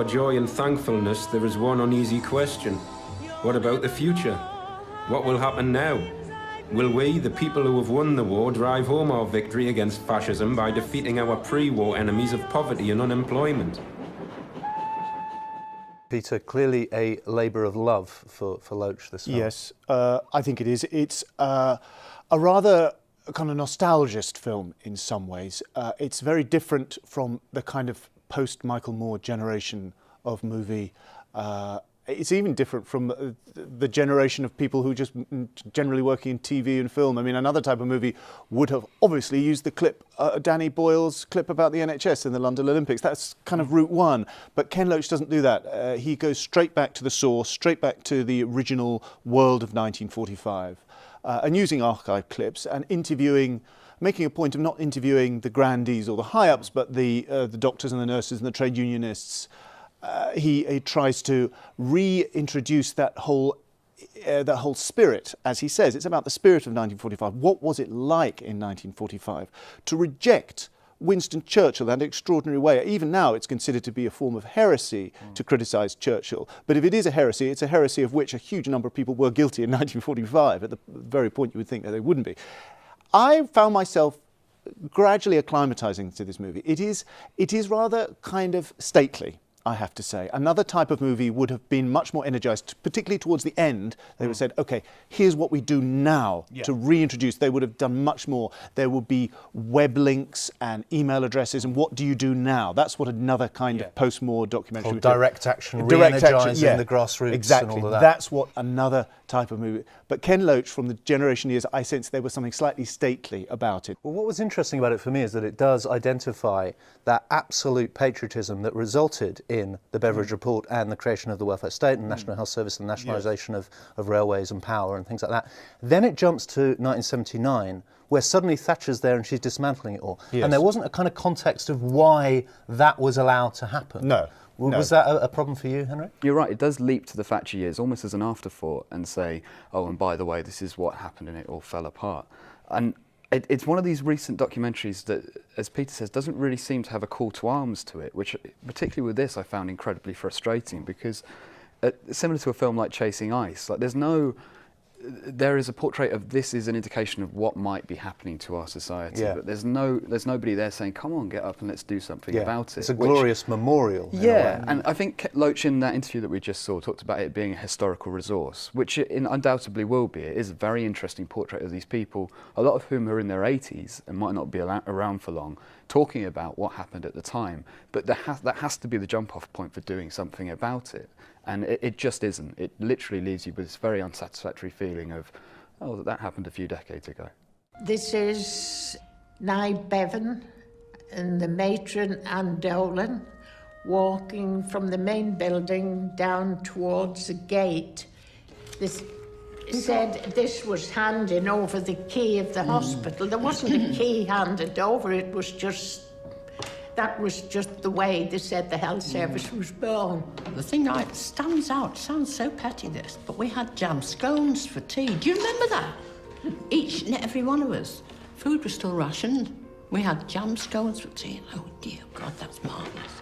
joy and thankfulness, there is one uneasy question. What about the future? What will happen now? Will we, the people who have won the war, drive home our victory against fascism by defeating our pre-war enemies of poverty and unemployment? Peter, clearly a labour of love for Loach, this film. Yes, I think it is. It's a rather kind of nostalgist film in some ways. It's very different from the kind of post-Michael Moore generation of movie. It's even different from the generation of people who just generally working in TV and film. I mean, another type of movie would have obviously used the clip, Danny Boyle's clip about the NHS in the London Olympics. That's kind of route one. But Ken Loach doesn't do that. He goes straight back to the source, straight back to the original world of 1945, and using archive clips and interviewing, making a point of not interviewing the grandees or the high-ups, but the doctors and the nurses and the trade unionists. He tries to reintroduce that whole spirit, as he says. It's about the spirit of 1945. What was it like in 1945 to reject Winston Churchill in an extraordinary way? Even now it's considered to be a form of heresy to criticise Churchill. But if it is a heresy, it's a heresy of which a huge number of people were guilty in 1945, at the very point you would think that they wouldn't be. I found myself gradually acclimatising to this movie. It is rather kind of stately, I have to say. Another type of movie would have been much more energised, particularly towards the end. They would have said, OK, here's what we do now to reintroduce. They would have done much more. There would be web links and email addresses, and what do you do now? That's what another kind of post-Moore documentary would do. Direct action, re-energising the grassroots exactly. and all of that. That's what another type of movie. But Ken Loach, from the generation years, I sense there was something slightly stately about it. Well, what was interesting about it for me is that it does identify that absolute patriotism that resulted in the Beveridge Report and the creation of the welfare state and the National Health Service and the nationalisation of railways and power and things like that. Then it jumps to 1979, where suddenly Thatcher's there and she's dismantling it all. Yes. And there wasn't a kind of context of why that was allowed to happen. No. Was that a problem for you, Henry? You're right, it does leap to the Thatcher years almost as an afterthought and say, oh, and by the way, this is what happened and it all fell apart. And it's one of these recent documentaries that, as Peter says, doesn't really seem to have a call to arms to it, which, particularly with this, I found incredibly frustrating because, similar to a film like Chasing Ice, like there is a portrait of this is an indication of what might be happening to our society, but there's nobody there saying, come on, get up and let's do something about it. It's a glorious memorial. Yeah, and I think Loach in that interview that we just saw talked about it being a historical resource, which it undoubtedly will be. It is a very interesting portrait of these people, a lot of whom are in their 80s and might not be around for long, talking about what happened at the time. But that has to be the jump-off point for doing something about it. And it just isn't. It literally leaves you with this very unsatisfactory feeling of, oh, that happened a few decades ago. This is Nye Bevan and the matron Anne Dolan walking from the main building down towards the gate. This said this was handing over the key of the hospital. There wasn't a key handed over, that was just the way they said the health service was born. The thing that stands out, sounds so petty this, but we had jam scones for tea. Do you remember that? Each and every one of us. Food was still rationed. We had jam scones for tea. Oh dear God, that's marvellous.